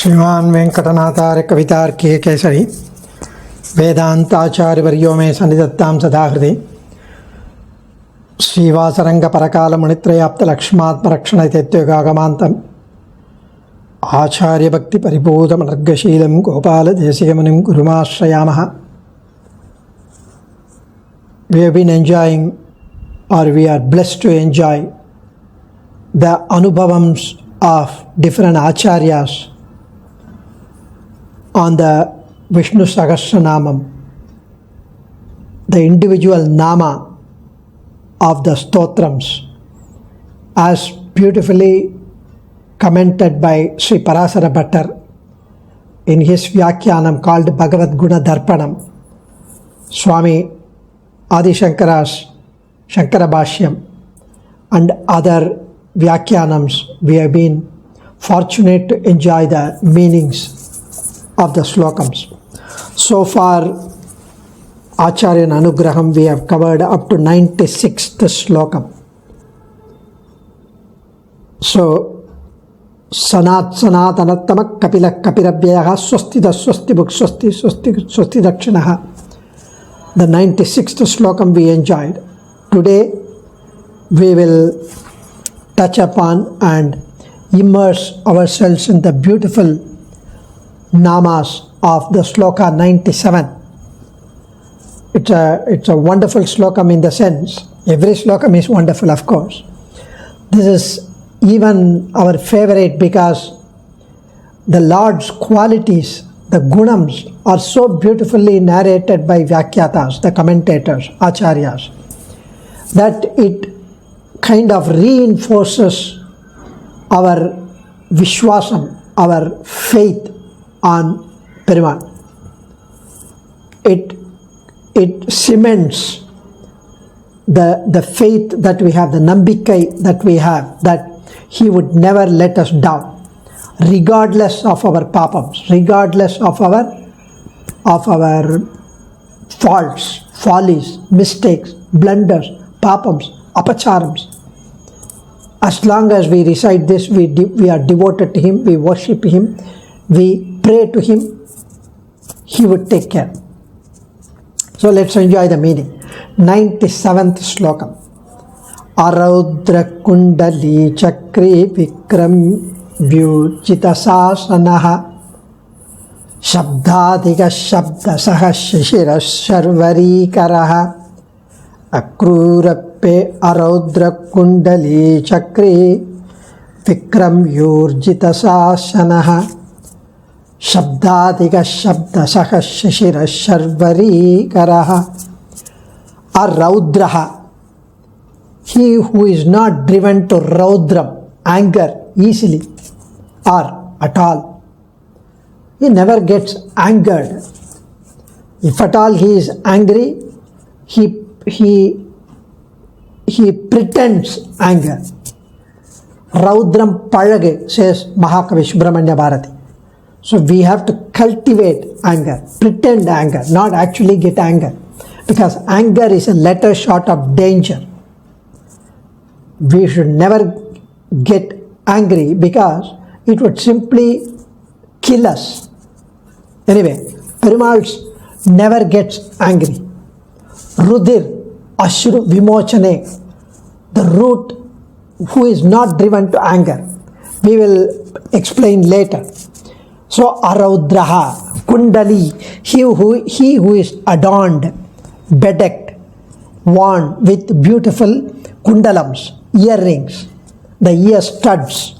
श्रीमान वेंकटनाथार्य कवितार्किक केसरी वेदांताचार्यवर्यो मे सन्निधत्तां सदा हृदि श्रीवासरंग परकाल मुनित्रयाप्त लक्ष्मात्मरक्षण इत्यगागमान्तम् आचार्य भक्ति परिपूतमनर्गशीलं Gopal देशिकमुनिं गुरुमाश्रयामः. We have been enjoying, or we are blessed to enjoy, the anubhavams of different acharyas on the Vishnu Sahasranama, the individual nama of the stotrams, as beautifully commented by Sri Parasara Bhattar in his Vyakhyanam called Bhagavad Guna Darpanam. Swami Adi Shankara's Shankara Bhashyam and other Vyakhyanams, we have been fortunate to enjoy the meanings of the Slokams. So far, Acharya Anugraham, we have covered up to 96th Slokam. So, Sanat Anatama Kapila Kapirabhyaha Swastida Swastibuk Swasti Dakshinaha. The 96th Slokam we enjoyed. Today, we will touch upon and immerse ourselves in the beautiful namas of the Sloka 97. It's a wonderful Slokam in the sense, every Slokam is wonderful, of course. This is even our favorite because the Lord's qualities, the gunams, are so beautifully narrated by Vyakhyatas, the commentators, Acharyas, that it kind of reinforces our Vishwasam, our faith on Perumal. It cements the faith that we have, the nambikai that we have, that He would never let us down, regardless of our papams, regardless of our faults, follies, mistakes, blunders, papams, apacharams. As long as we recite this, we are devoted to Him, we worship Him, we pray to Him, He would take care. So let's enjoy the meaning. 97th Slokam. Araudra Kundali Chakri Vikram Vyujita Sasanaha Shabdadiga Shabda Sahashishira Sharvari Karaha Akrurappe Araudra Kundali Chakri Vikram Vyujita Sasanaha Shabdadiga Shabda Sahashishira Sharvari Karaha. Araudraha, he who is not driven to raudram, anger, easily or at all. He never gets angered. If at all he is angry, he pretends anger. Raudram Palage, says Mahakavi Subramanya Bharati. So we have to cultivate anger, pretend anger, not actually get anger. Because anger is a letter short of danger. We should never get angry because it would simply kill us. Anyway, Perumal never gets angry. Rudir, Ashru, Vimochane, the root who is not driven to anger. We will explain later. So, Araudraha, Kundali, he who is adorned, bedecked, worn with beautiful kundalams, earrings, the ear studs.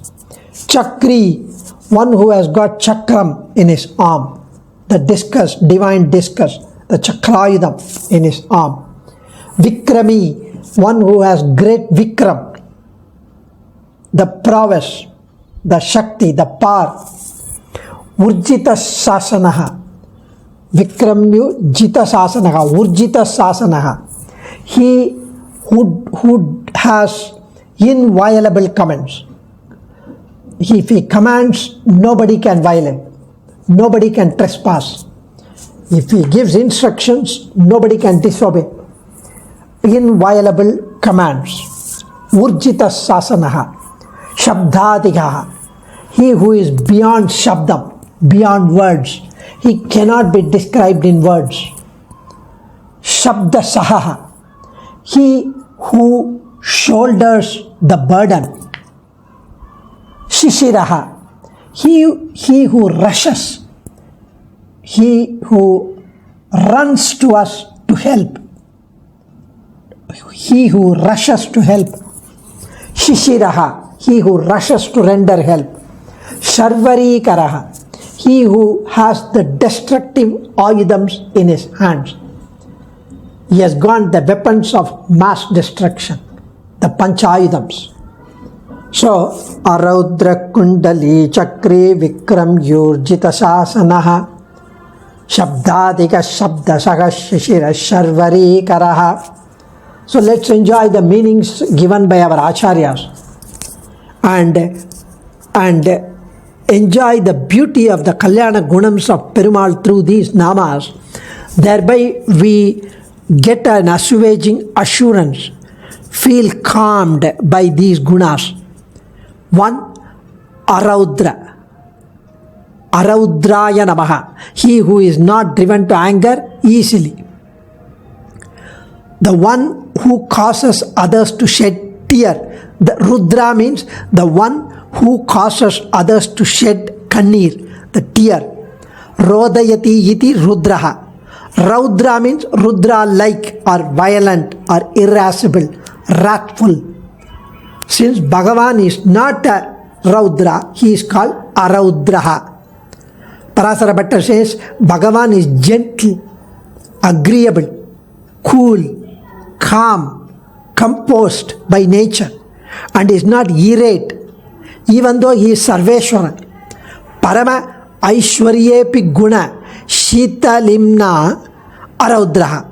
Chakri, one who has got chakram in his arm, the discus, divine discus, the chakrayudam in his arm. Vikrami, one who has great vikram, the prowess, the shakti, the power. Urjita Sasanaha, Vikramyu Jita Sasanaha, Urjita Sasanaha. He who has inviolable commands. If he commands, nobody can violate, nobody can trespass. If he gives instructions, nobody can disobey. Inviolable commands. Urjita Sasanaha, Shabdadigaha. He who is beyond Shabdam, beyond words. He cannot be described in words. Shabda Sahaha, he who shoulders the burden. Shishiraha, he who rushes, he who runs to us to help. He who rushes to help. Shishiraha, he who rushes to render help. Sharvarikaraha, he who has the destructive ayudams in his hands. He has got the weapons of mass destruction, the panchayudams. So, Araudra Kundali Chakri Vikram Yurjita Sasanaha Shabdadika Shabda Sagashishira Sharvari Karaha. So let's enjoy the meanings given by our acharyas and enjoy the beauty of the Kalyana Gunams of Perumal through these namas. Thereby we get an assuaging assurance, feel calmed by these gunas. One, Araudra. Araudraya Namaha, he who is not driven to anger easily. The one who causes others to shed tear. The Rudra means the one who causes others to shed kannir, the tear. Rodayati iti Rudraha. Raudra means Rudra like or violent or irascible, wrathful. Since Bhagavan is not a Raudra, he is called Araudraha. Parasara Bhatta says Bhagavan is gentle, agreeable, cool, calm, composed by nature and is not irate, even though he is Sarveshwara. Parama Aishwaryepi Guna Shita Limna Araudraha.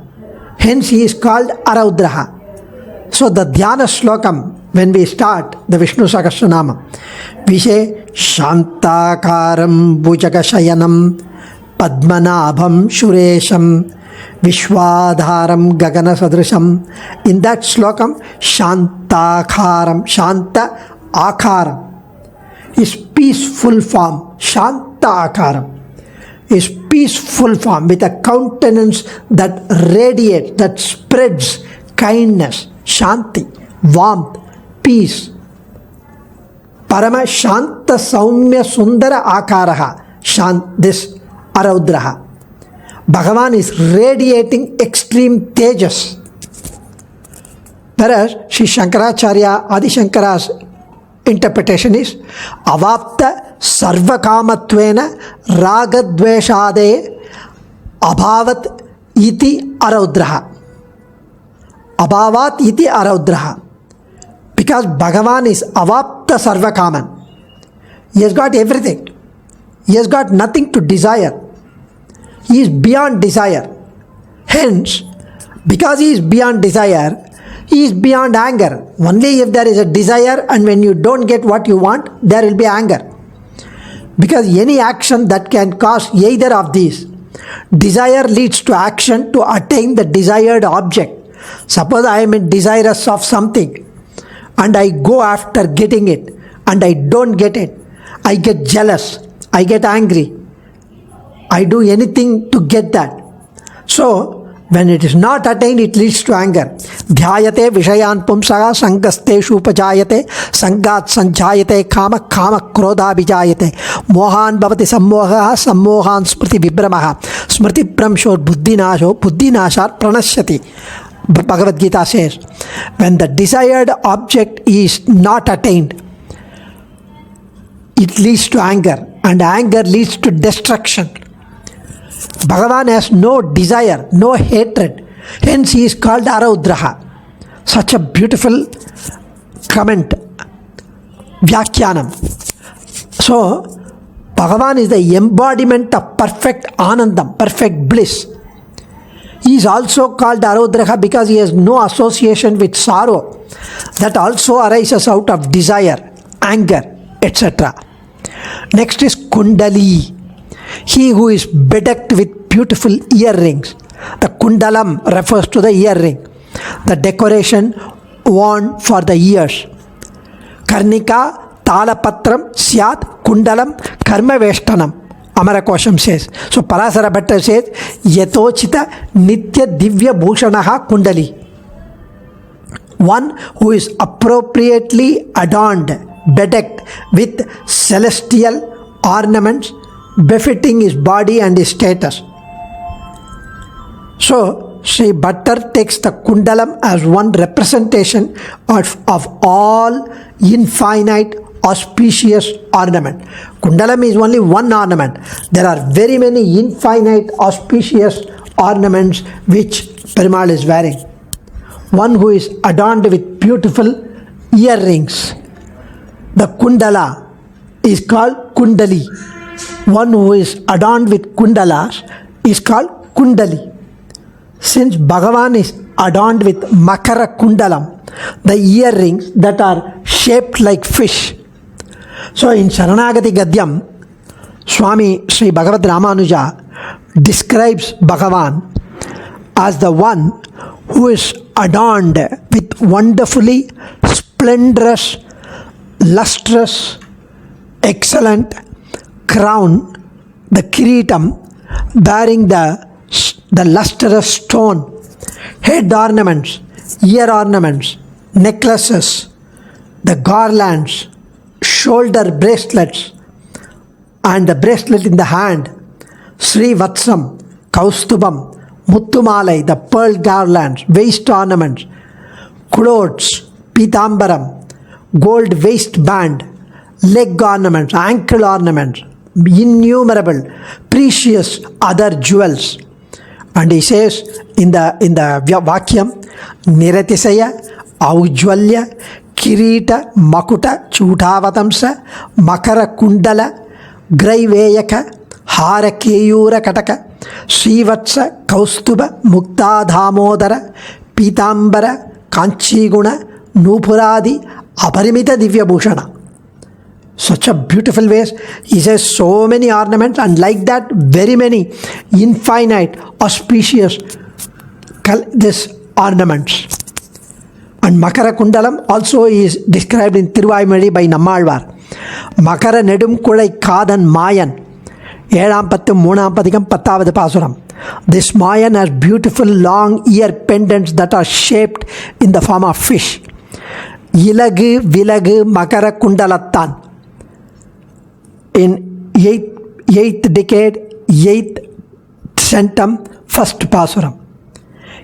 Hence he is called Araudraha. So the Dhyana Slokam, when we start the Vishnu Sahasranama, we say Shantakaram Bhujagashayanam Padmanabham Shuresham Vishwadharam Gagana Sadrisham. In that slokam, Shantakaram, Shanta Akaram is peaceful form. Shanta Akaram is peaceful form with a countenance that radiates, that spreads kindness, Shanti, warmth, peace. Parama Shanta Saumya Sundara Akaraha, this Araudraha. Bhagavan is radiating extreme tejas. Whereas Sri Shankaracharya Adi Shankara's interpretation is Avapta Sarvakamattvena Ragadveshade Abhavat iti Araudraha. Abhavat iti Araudraha. Because Bhagavan is Avapta Sarvakaman. He has got everything. He has got nothing to desire. He is beyond desire. Hence, because he is beyond desire, he is beyond anger. Only if there is a desire and when you don't get what you want, there will be anger. Because any action that can cause either of these, desire leads to action to attain the desired object. Suppose I am desirous of something and I go after getting it and I don't get it. I get jealous. I get angry. I do anything to get that. So, when it is not attained, it leads to anger. Dhyayate vishayan pumsaha sangasteshu upajayate sangat sanjayate kama kama krodha bijayate mohan bhavati sammoha sammohan smriti vibramaha smriti pramsho buddhinasho buddhinashar pranashyati. Bhagavad Gita says, when the desired object is not attained, it leads to anger, and anger leads to destruction. Bhagavan has no desire, no hatred. Hence he is called Araudraha. Such a beautiful comment, Vyakhyanam. So, Bhagavan is the embodiment of perfect Anandam, perfect bliss. He is also called Araudraha because he has no association with sorrow. That also arises out of desire, anger, etc. Next is Kundali. He who is bedecked with beautiful earrings. The kundalam refers to the earring, the decoration worn for the ears. Karnika talapatram syat kundalam karmaveshtanam Amarakosham says. So Parasara Bhatta says, Yatochita Nitya Divya Bhushanaha Kundali. One who is appropriately adorned, bedecked with celestial ornaments befitting his body and his status. So Sri Bhattar takes the Kundalam as one representation of all infinite auspicious ornament. Kundalam is only one ornament. There are very many infinite auspicious ornaments which Perumal is wearing. One who is adorned with beautiful earrings. The Kundala is called Kundali. One who is adorned with Kundalas is called Kundali. Since Bhagavan is adorned with Makara Kundalam, the earrings that are shaped like fish. So in Sharanagati Gadyam, Swami Sri Bhagavad Ramanuja describes Bhagavan as the one who is adorned with wonderfully splendorous, lustrous, excellent crown, the kiritam, bearing the lustrous stone, head ornaments, ear ornaments, necklaces, the garlands, shoulder bracelets, and the bracelet in the hand, Sri Vatsam, Kaustubam, Muttumalai, the pearl garlands, waist ornaments, clothes, Pitambaram, gold waistband, leg ornaments, ankle ornaments, innumerable, precious other jewels. And he says in the Vakyam, Niratisaya, Aujwalya, Kirita, Makuta, Chutavatamsa, Makara Kundala, Graiveyaka, Hara Keyura Kataka, Srivatsa, Kaustuba, Mukta Dhamodara, Pitambara, Kanchiguna, Nupuradi, Aparimita Divya Bhushana. Such a beautiful ways. He says so many ornaments, and like that very many infinite auspicious this ornaments. And Makara Kundalam also is described in Thiruvaimozhi by Nammalvar. Makara Nedum Kulai Kadan Mayan. Edam Pattum Moonam Padikam Pattavadu Pasuram. This Mayan has beautiful long ear pendants that are shaped in the form of fish. Ilagu Vilagu Makara Kundalattan. In 8th decade, 8th centum, 1st Pasuram.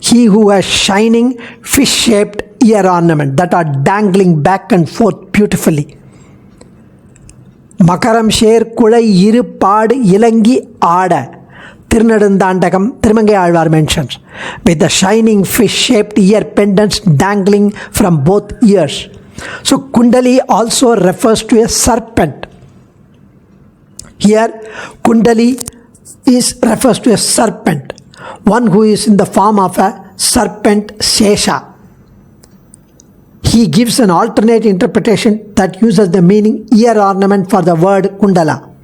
He who has shining fish-shaped ear ornament that are dangling back and forth beautifully. Makaram Sher Kulai Iru Pad Ilangi Ada. Tirnadandandakam Trimangai Alvar mentions. With the shining fish-shaped ear pendants dangling from both ears. So Kundali also refers to a serpent. Here, Kundali refers to a serpent, one who is in the form of a serpent Sesha. He gives an alternate interpretation that uses the meaning ear ornament for the word Kundala.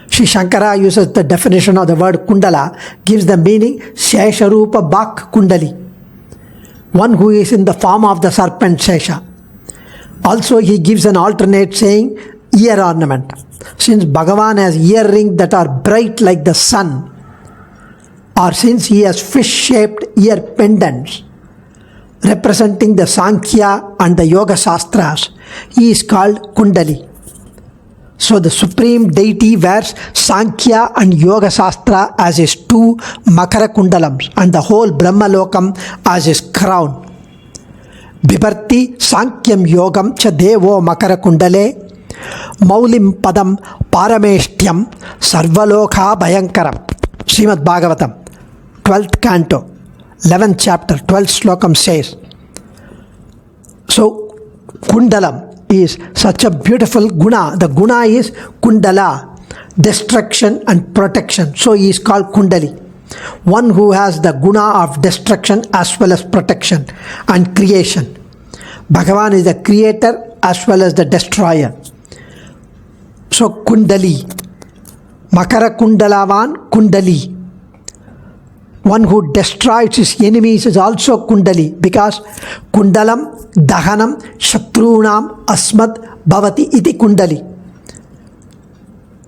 Sri Shankara uses the definition of the word Kundala, gives the meaning Sesharupa Bak Kundali, one who is in the form of the serpent Sesha. Also, he gives an alternate saying ear ornament. Since Bhagavan has earrings that are bright like the sun, or since he has fish-shaped ear pendants representing the Sankhya and the Yoga Shastras, he is called Kundali. So the Supreme Deity wears Sankhya and Yoga Shastra as his two Makara Kundalams and the whole Brahma Lokam as his crown. Bibharti Sankyam Yogam cha Devo Makara Kundale Maulim Padam Parameshtyam Sarvalokha Bhayankaram. Srimad Bhagavatam, 12th canto, 11th chapter, 12th slokam says. So, Kundalam is such a beautiful guna. The guna is Kundala, destruction and protection. So, he is called Kundali. One who has the guna of destruction as well as protection and creation. Bhagavan is the creator as well as the destroyer. So Kundali, Makara Kundalavan Kundali. One who destroys his enemies is also Kundali, because Kundalam Dahanam Shatrunam Asmat Bhavati iti Kundali.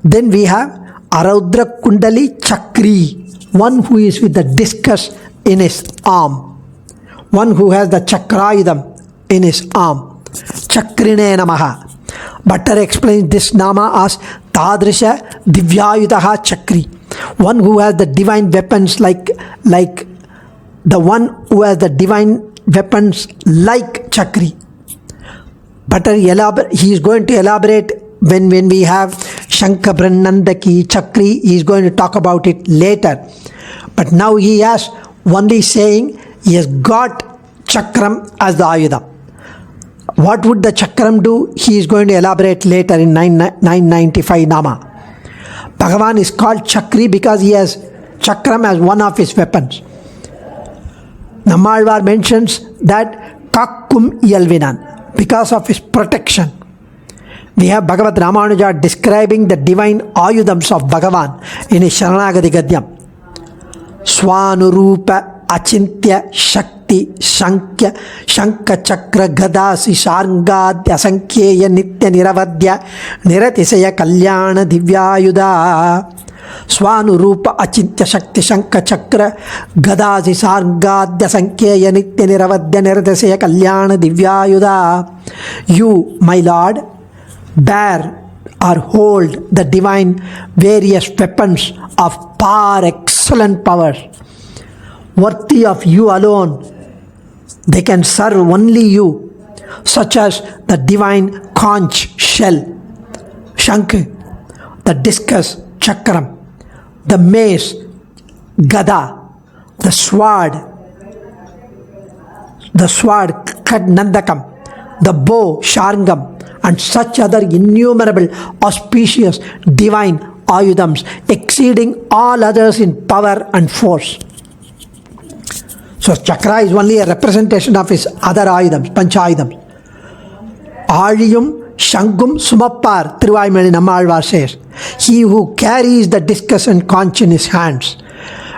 Then we have Araudra Kundali Chakri, one who is with the discus in his arm, one who has the chakrayudam in his arm. Chakrine Namaha. Bhatter explains this nama as Tadrisha Divyayudaha Chakri, one who has the divine weapons like the one who has the divine weapons like Chakri. Bhatter he is going to elaborate when we have Shankhabrannandaki Chakri. He is going to talk about it later. But now he has only saying he has got Chakram as the Ayuda. What would the Chakram do? He is going to elaborate later in 995 Nama. Bhagavan is called Chakri because he has Chakram as one of his weapons. Nammalvar mentions that Kakkum Yalvinan, because of his protection. We have Bhagavad Ramanuja describing the divine Ayudams of Bhagavan in his Sharanagati Gadyam. Swanurupa Achintya Shakti Shankya Shanka Chakra Gadasi Sarngadya Sankheya Nitya Niravadya Niratisaya Kalyana Divyayuda. Swanurupa Achintya Shakti Shanka Chakra Gadasi Sarngadya Sankheya Nitya Niravadya Niratisaya Kalyana Divyayuda. You, my Lord, bear or hold the divine various weapons of par excellent powers, worthy of you alone. They can serve only you, such as the divine conch shell, Shankh, the discus, Chakram, the mace, Gada, the sword, Kadnandakam, the bow, Sharngam, and such other innumerable auspicious divine Ayudams, exceeding all others in power and force. So Chakra is only a representation of his other Ayudams, Panchayudams. Aliyum Shangum Sumappar, Thiruvaimazhi Nammalvar says, he who carries the discus and conch in his hands.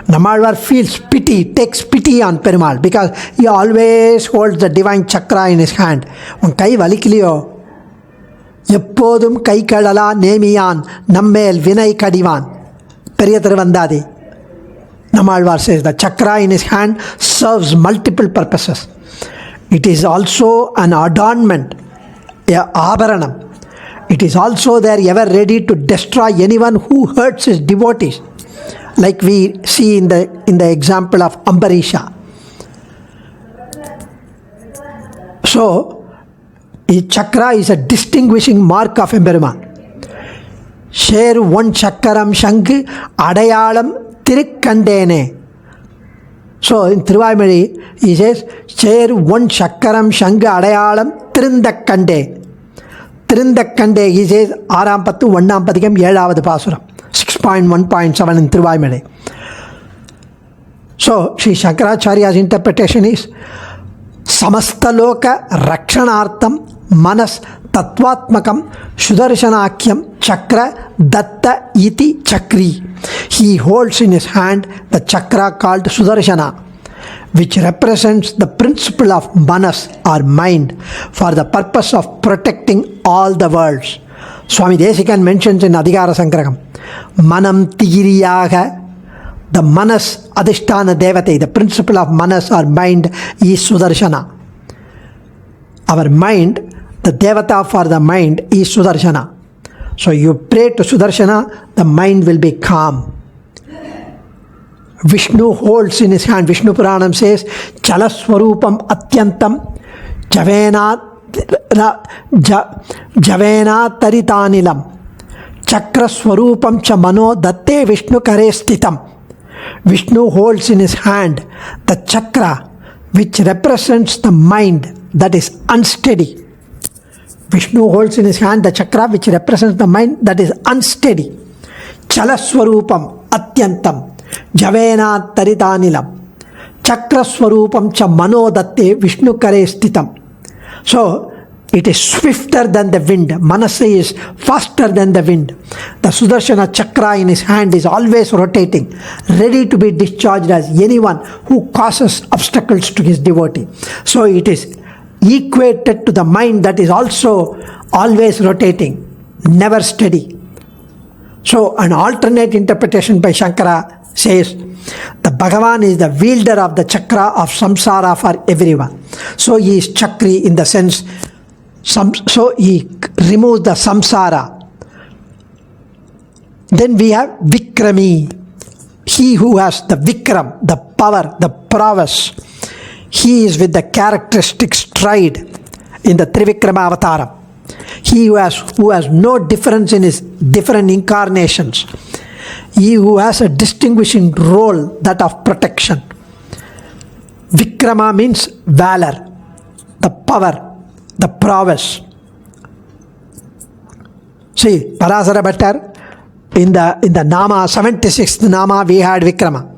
Nammalvar feels pity, takes pity on Perumal because he always holds the divine Chakra in his hand. Un kai valikiliyo, எப்போதும் கை கடலா நேமியான் நம்மேல் வினை கடிவான். பெரிய Thiruvandhadhi. Nammalvar says the chakra in his hand serves multiple purposes. It is also an adornment, a abharanam. It is also there ever ready to destroy anyone who hurts his devotees, like we see in the example of Ambarisha. So chakra is a distinguishing mark of Emperuman. Share one chakaram shank adayalam tirukandene. So in Thiruvaimazhi he says, share one chakaram shank adayalam tirundakande. Tirundakande he says, Arampattu Vannampathikam 7வது பாசுரம் 6.1.7 in Thiruvaimazhi. So Sri Shankaracharya's interpretation is, Samastaloka Rakshanartham Manas Tattvatmakam Sudarshanakyam Chakra Datta Iti Chakri. He holds in his hand the chakra called Sudarshana, which represents the principle of manas or mind for the purpose of protecting all the worlds. Swami Desikan mentions in Adhikara Sangraham, Manam Tigiriyaga. The manas adhisthana devate, the principle of manas or mind is Sudarshana. Our mind, the devata for the mind is Sudarshana. So you pray to Sudarshana, the mind will be calm. Vishnu holds in his hand, Vishnu Puranam says, Chalaswarupam Atyantam Javena Taritanilam Chakraswarupam cha mano datte Vishnu kare stitam. Vishnu holds in his hand the chakra which represents the mind that is unsteady. Vishnu holds in his hand the chakra which represents the mind that is unsteady. Chalaswarupam Atyantam Javena Taritanilam Chakraswarupam cha mano datte Vishnu kare stitam. So it is swifter than the wind. Manasa is faster than the wind. The Sudarshana chakra in his hand is always rotating, ready to be discharged as anyone who causes obstacles to his devotee. So it is equated to the mind that is also always rotating, never steady. So an alternate interpretation by Shankara says the Bhagavan is the wielder of the chakra of samsara for everyone. So he is chakri in the sense, so he removes the samsara. Then we have Vikrami, he who has the Vikram, the power, the prowess. He is with the characteristic stride in the Trivikrama Avataram. He who has no difference in his different incarnations. He who has a distinguishing role, that of protection. Vikrama means valor, the power, the prowess. See, Parasara Bhattar, in the Nama, 76th Nama, we had Vikrama.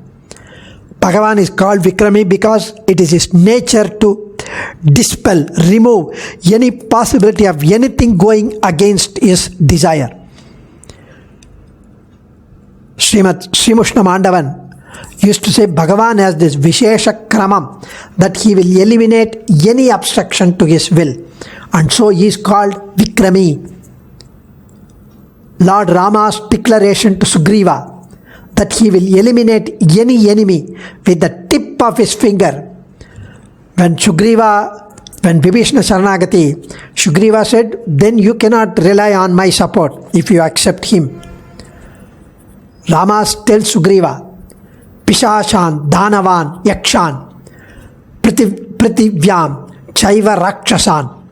Bhagavan is called Vikrami because it is his nature to dispel, remove any possibility of anything going against his desire. Srimushna Mandavan used to say Bhagavan has this Vishesha Kramam, that he will eliminate any obstruction to his will, and so he is called Vikrami. Lord Rama's declaration to Sugriva that he will eliminate any enemy with the tip of his finger. When Vibhishna Sharanagati, Sugriva said, then you cannot rely on my support if you accept him. Rama tells Sugriva, Pishashan, Dhanavan, Yakshan, Prativyam, Chaiva Rakshasan,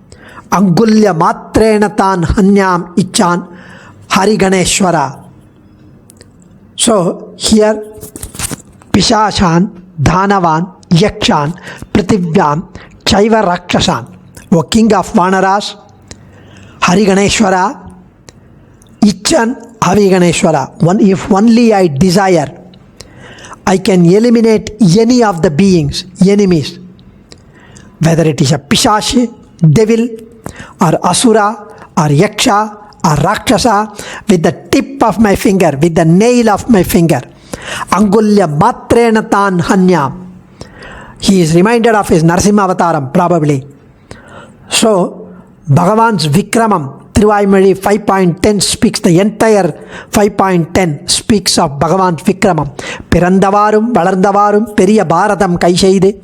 Angulya Matrena Tan Hanyam Ichan, Hari Ganeshwara. So here, Pishashan, Dhanavan, Yakshan, Prativyam, Chaiva Rakshasan, O king of Vanaras, Hari Ganeshwara, Ichan, Hari Ganeshwara. If only I desire, I can eliminate any of the beings, enemies, whether it is a Pishashi, devil, or Asura, or Yaksha, or Rakshasa, with the tip of my finger, with the nail of my finger. Angulya Matrena Tan Hanyam. He is reminded of his Narasimha Avataram, probably. So, Bhagavan's Vikramam, Thiruvaimozhi 5.10 speaks, the entire 5.10 speaks of Bhagavan's Vikramam. Pirandavarum, Valarndavarum, Periya Bharatam Kaishaide,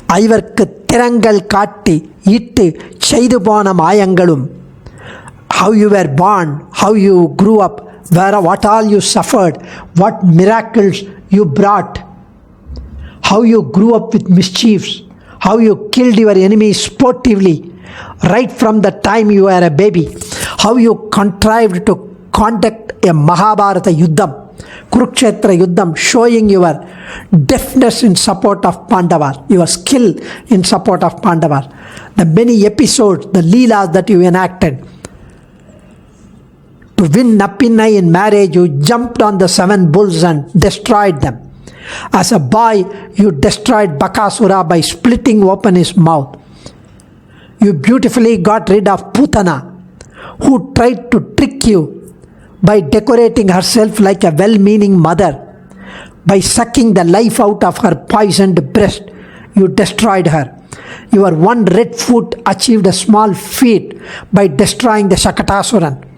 Ivarku Tirangal Katti, Ittu, Chaidupona Mayangalum. How you were born, how you grew up, what all you suffered, what miracles you brought, how you grew up with mischiefs, how you killed your enemies sportively, right from the time you were a baby, how you contrived to conduct a Mahabharata Yuddham, Kurukshetra Yuddham, showing your deftness in support of Pandavas, your skill in support of Pandavas, the many episodes, the Leelas that you enacted. To win Nappinai in marriage, you jumped on the 7 bulls and destroyed them. As a boy, you destroyed Bakasura by splitting open his mouth. You beautifully got rid of Putana, who tried to trick you by decorating herself like a well-meaning mother. By sucking the life out of her poisoned breast, you destroyed her. Your one red foot achieved a small feat by destroying the Shakatasuran.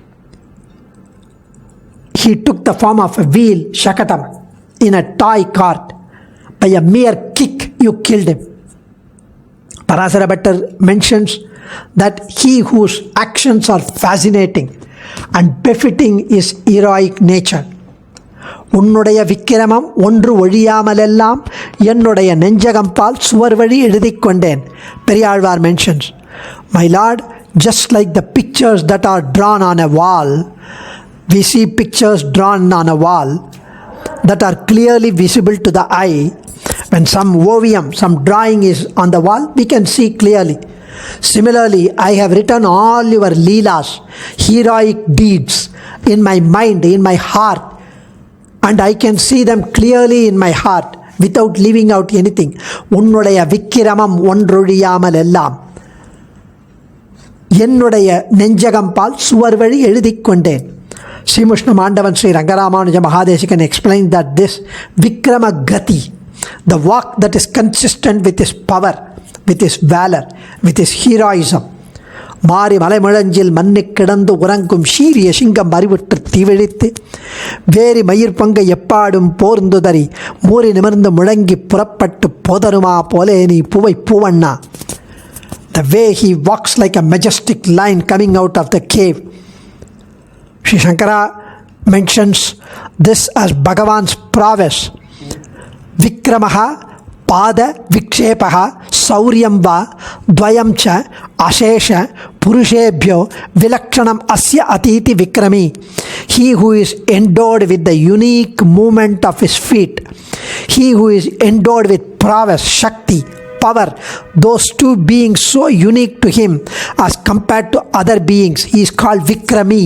He took the form of a wheel, Shakatam, in a toy cart. By a mere kick, you killed him. Parasara Bhattar mentions that he whose actions are fascinating and befitting his heroic nature. உன்னுடைய விக்கிரமம் ஒன்று ஒழியாமலெல்லாம் என்னுடைய நெஞ்சகம்பால் சுவர் வழி எழுதிக் கொண்டேன். Periyalvar mentions, my lord, just like the pictures that are drawn on a wall, we see pictures drawn on a wall that are clearly visible to the eye. When some ovium, some drawing is on the wall, we can see clearly. Similarly, I have written all your leelas, heroic deeds, in my mind, in my heart, and I can see them clearly in my heart without leaving out anything. உன்னுடைய விக்கிரமம் ஒன்றொழியாமல் எல்லாம் என்னுடைய நெஞ்சகம்பால் சுவர் வழி எழுதிக் கொண்டேன். Srimushna Mandavan Sri Rangaramanuja Mahadesikan explains that this Vikrama Gati, the walk that is consistent with his power, with his valor, with his heroism, மாறி மலை முழஞ்சில் மண்ணு கிடந்து உறங்கும் சீரிய சிங்கம் அறிவுற்று தீவிழித்து வேரி மயிர் பங்க எப்பாடும் போர்ந்துதறி மூறி நிமிர்ந்து முழங்கி புறப்பட்டு போதருமா போலே நீ பூவை பூவண்ணா. The way he walks like a majestic lion coming out of the cave. Sri Shankara mentions this as Bhagavan's prowess. Vikramaha pada vikshepaha sauryam va dvayam cha ashesha purushebhyo vilakshanam asya atiti vikrami. He who is endowed with the unique movement of his feet, he who is endowed with prowess, shakti, power, those two beings so unique to him as compared to other beings, he is called Vikrami.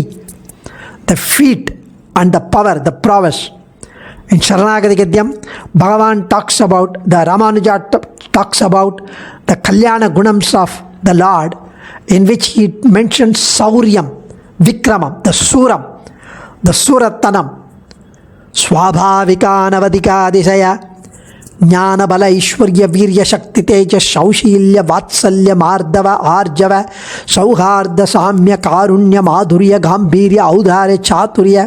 The feet and the power, the prowess. In Sharanagati Gadyam, Bhagavan talks about, the Ramanuja talks about the Kalyana Gunams of the Lord, in which he mentions Sauryam, Vikramam, the Suram, the Suratanam, Swabhavika Navadika Adisaya, ಜ್ಞಾನ ಬಲ ಐಶ್ವರ್ಯ urea ಶಕ್ತಿ ತೇಜ ಶೌಶೀಲ್ಯ ವಾತ್ಸಲ್ಯ ಮಾರ್ಧವ ಆರ್ಜವ ಸೌಹಾರ್ದ ಸಾಮ್ಯ ಕಾರುಣ್ಯ ಮಾಧುರ್ಯ ಗಾಂಭೀರ್ಯ ಔದಾರ್ಯ ಚಾತುರ್ಯ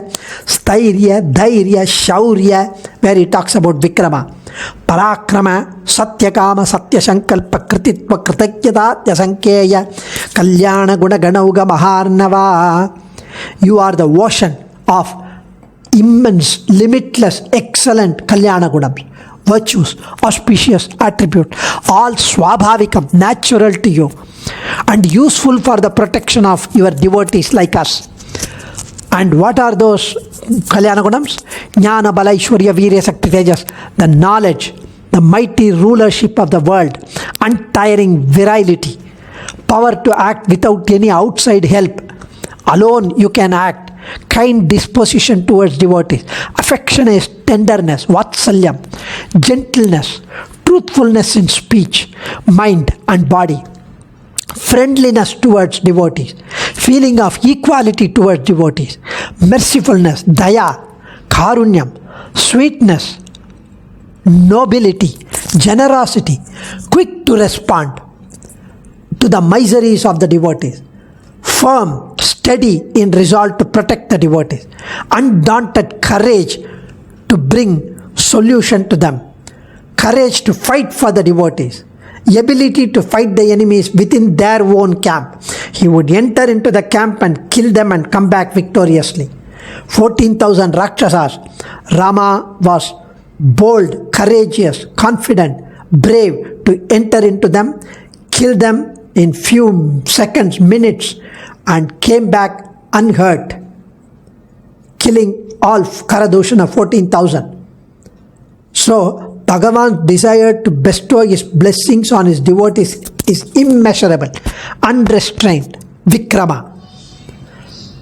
ಸ್ಥೈರ್ಯ ಧೈರ್ಯ ಶೌರ್ಯ. Where he talks about ವಿಕ್ರಮ, ಪರಾಕ್ರಮ, ಸತ್ಯಕಾಮ, ಸತ್ಯಸಂಕಲ್ಪ, ಕೃತಿತ್ವ, ಕೃತಜ್ಞತಾತ್ಯ ಸಂಖ್ಯೇಯ, ಕಲ್ಯಾಣ ಗುಣಗಣೌಗ ಮಹಾರ್ಣವ. You are the ocean of immense, limitless, excellent Kalyana Gunams, virtues, auspicious attribute, all swabhavikam, natural to you, and useful for the protection of your devotees like us. And what are those Kalyana Gunams? Jnana, Bala, Aishwarya, Virya, Sakti, Tejas, the knowledge, the mighty rulership of the world, untiring virility, power to act without any outside help, alone you can act, kind disposition towards devotees, affectionate tenderness, vatsalyam, gentleness, truthfulness in speech, mind and body, friendliness towards devotees, feeling of equality towards devotees, mercifulness, daya, karunyam, sweetness, nobility, generosity, quick to respond to the miseries of the devotees, firm, steady in resolve to protect the devotees, undaunted courage to bring solution to them, courage to fight for the devotees, ability to fight the enemies within their own camp. He would enter into the camp and kill them and come back victoriously. 14,000 Rakshasas. Rama was bold, courageous, confident, brave to enter into them, kill them in few seconds, minutes, and came back unhurt, killing all Karadoshana 14,000. So Bhagavan's desire to bestow his blessings on his devotees is immeasurable, unrestrained, Vikrama.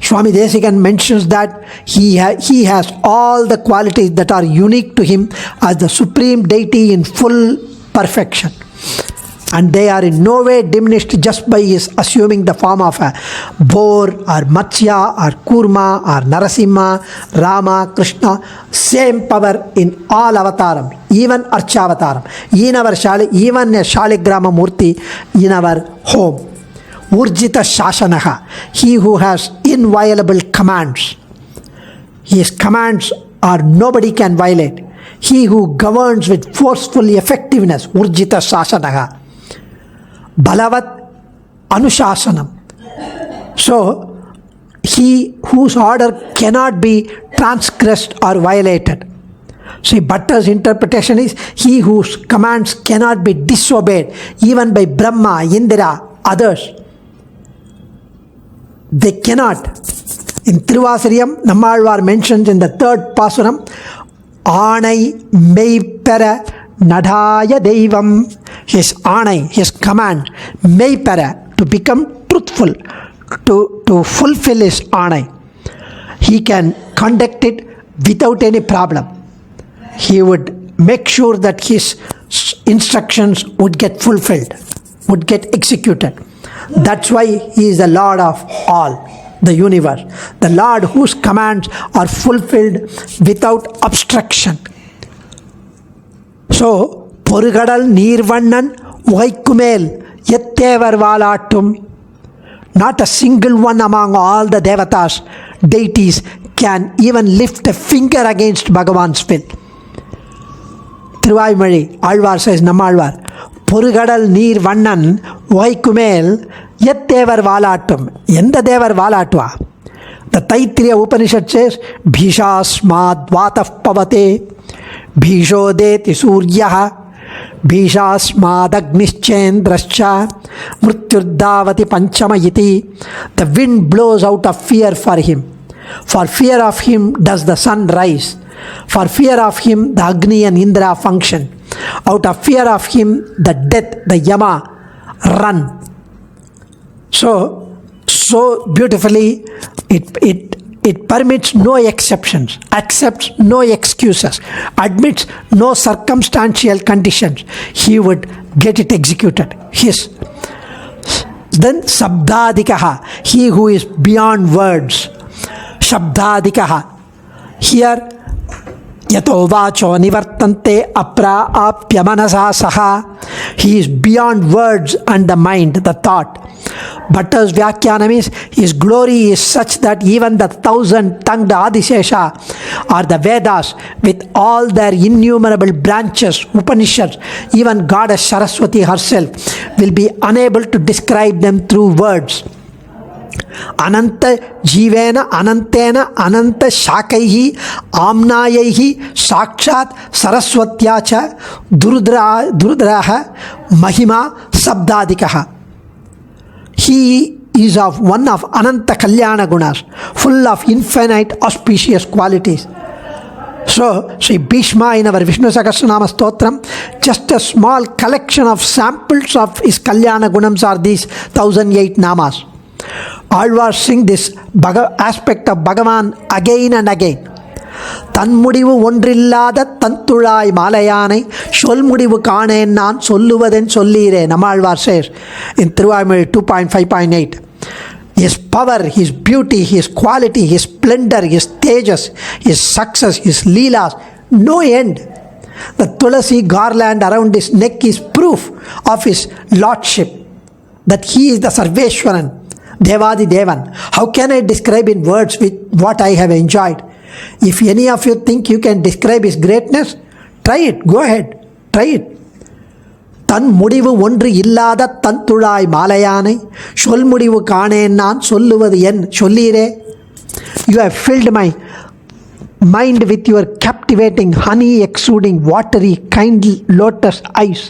Swami Desikan mentions that he has all the qualities that are unique to him as the supreme deity in full perfection. And they are in no way diminished just by his assuming the form of a boar or Matsya or Kurma or Narasimha, Rama, Krishna. Same power in all avatarams, even Archavataram, even a Shaligrama Murti in our home. Urjita Shasanaha, he who has inviolable commands. His commands are nobody can violate. He who governs with forceful effectiveness, Urjita Shasanaha. Balavat Anushasanam. So, he whose order cannot be transgressed or violated. See, Bhatta's interpretation is he whose commands cannot be disobeyed, even by Brahma, Indra, others. They cannot. In Thiruvasiriyam, Nammalvar mentions in the third Pasuram, Aanai Meipera Nadaya Devam, his aanai, his command, Meipera, to become truthful, to fulfill his aanai. He can conduct it without any problem. He would make sure that his instructions would get fulfilled, would get executed. That's why he is the Lord of all, the universe. The Lord whose commands are fulfilled without obstruction. So, பொருகடல் நீர்வண்ணன் உகைக்குமேல் எத்தேவர் வாலாட்டும். Not a single one among all the devatas, deities can even lift a finger against Bhagavan's will. Thiruvaimazhi, Alvar says, Nammalvar, பொருகடல் நீர் வண்ணன் உகைக்குமேல் எத்தேவர் வாலாட்டும். எந்த தேவர் வாலாட்டுவா? The Taittiriya Upanishad says, Bhishasmad vatah pavate, Bhishodeti suryaha, Bhishasmad agnischendrascha, Mrityurdavati panchama iti. The wind blows out of fear for him. For fear of him does the sun rise. For fear of him the Agni and Indra function. Out of fear of him the death, the Yama run. So beautifully it permits no exceptions, accepts no excuses, admits no circumstantial conditions. He would get it executed. Then Sabdadikaha, he who is beyond words. Shabdadikaha. Here Yato vacho nivartante apra apya manasa saha. He is beyond words and the mind, the thought. Bhatta's Vyakhyanam is, his glory is such that even the 1,000-tongued Adishesha or the Vedas with all their innumerable branches, Upanishads, even Goddess Saraswati herself will be unable to describe them through words. Ananta Jivena Anantena Ananta Shakaihi Amnayaihi Sakshat Saraswatyacha Durudraha Mahima Sabdadikaha. He is one of Ananta Kalyana Gunas, full of infinite auspicious qualities. So, Sri Bhishma in our Vishnu Sahasranama Stotram, just a small collection of samples of his Kalyana Gunams are these 1,008 namas. Alvar sing this aspect of Bhagavan again and again. தன்முடிவு ஒன்றில்லாத தந்துழாய் மாலையானை சொல்முடிவு காணேன் நான் சொல்லுவதென் சொல்லீரே. Nammalvar says in Thiruvaimazhi 2.5.8. His power, his beauty, his quality, his splendor, his tejas, his success, his leelas, no end. The tulasi garland around his neck is proof of his lordship, that he is the Sarveshwaran, Devadi Devan. How can I describe in words with what I have enjoyed? If any of you think you can describe his greatness, try it. Go ahead. Try it. தன் முடிவு ஒன்று இல்லாத தந்துழாய் மாலையானை சொல்முடிவு காணேன் நான் சொல்லுவது என் சொல்லீரே. You have filled my mind with your captivating honey exuding watery kind lotus eyes.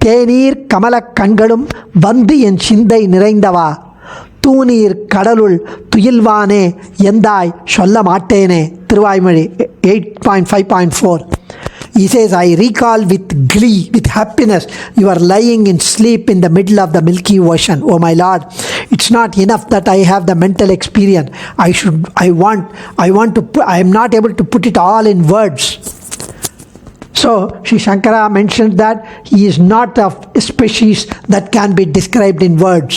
தேநீர் கமல கண்களும் வந்து என் சிந்தை நிறைந்தவா. தூநீர் கடலுள் துயில்வானே எந்தாய் சொல்ல மாட்டேனே. Thiruvaimazhi 8.5.4. He says, I recall with glee, with happiness, you are lying in sleep in the middle of the milky ocean. Oh my Lord, it's not enough that I have the mental experience. I am not able to put it all in words. So, Sri Shankara mentions that he is not of a species that can be described in words.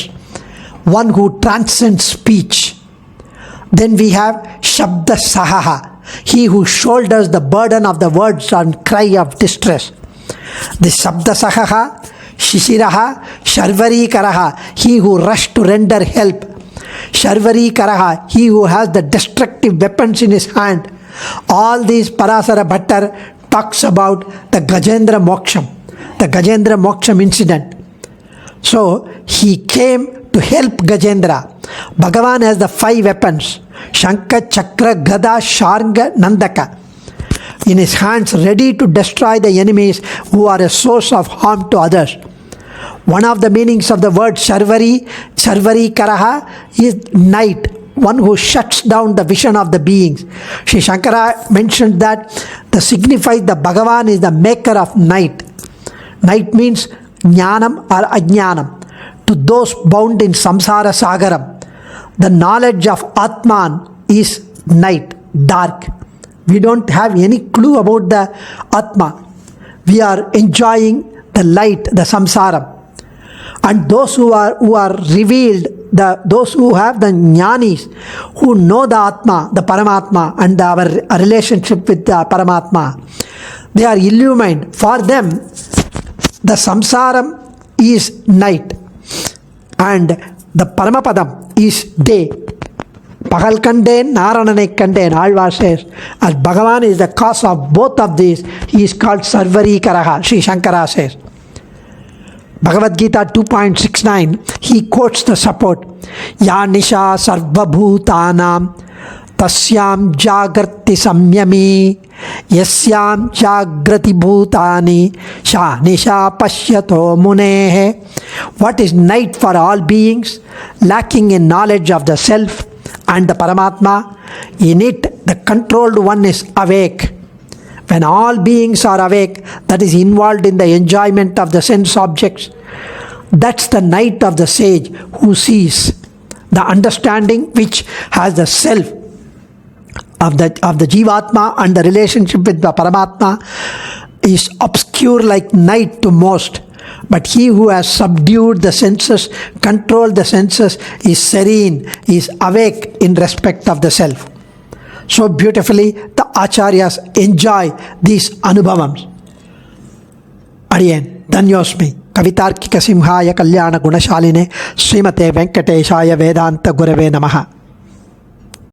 One who transcends speech. Then we have Shabda Sahaha, he who shoulders the burden of the words and cry of distress. The Shabda Sahaha, Shishiraha, Sharvari Karaha, he who rushed to render help. Sharvari Karaha, he who has the destructive weapons in his hand. All these Parasara Bhattar talks about the Gajendra Moksham incident. So, he came to help Gajendra. Bhagavan has the 5 weapons, Shankha, Chakra, Gada, Sharanga, Nandaka, in his hands, ready to destroy the enemies who are a source of harm to others. One of the meanings of the word Sharvari Karaha is night, one who shuts down the vision of the beings. Sri Shankara mentioned that the signifies the Bhagavan is the maker of night. Night means Jnanam or Ajnanam. To those bound in Samsara Sagaram, the knowledge of Atman is night, dark. We don't have any clue about the Atma. We are enjoying the light, the Samsara. And those who are revealed, those who have the jnanis, who know the Atma, the Paramatma, and our relationship with the Paramatma, they are illumined. For them, the Samsaram is night and the Paramapadam is day. Pagal kandeen, Naranane kandeen, Alvar says, as Bhagavan is the cause of both of these, he is called Sarvari Karaha, Sri Shankara says. Bhagavad Gita 2.69, he quotes the support. Ya nisha sarvabhutanam tasyam jagrati samyami yasyam jagrati bhutani sha nisha pashyato munehe. What is night for all beings, lacking in knowledge of the self and the Paramatma? In it, the controlled one is awake. When all beings are awake, that is involved in the enjoyment of the sense objects. That's the night of the sage who sees. The understanding which has the self of the Jivatma and the relationship with the Paramatma is obscure like night to most. But he who has subdued the senses, controlled the senses, is serene, is awake in respect of the self. So beautifully the Acharyas enjoy these Anubhavams. Adiyan, Dhanyosmi, Kavitarkika Simhaya Kalyana Gunashaline, Srimate Venkateshaya Vedanta Gurave Namaha.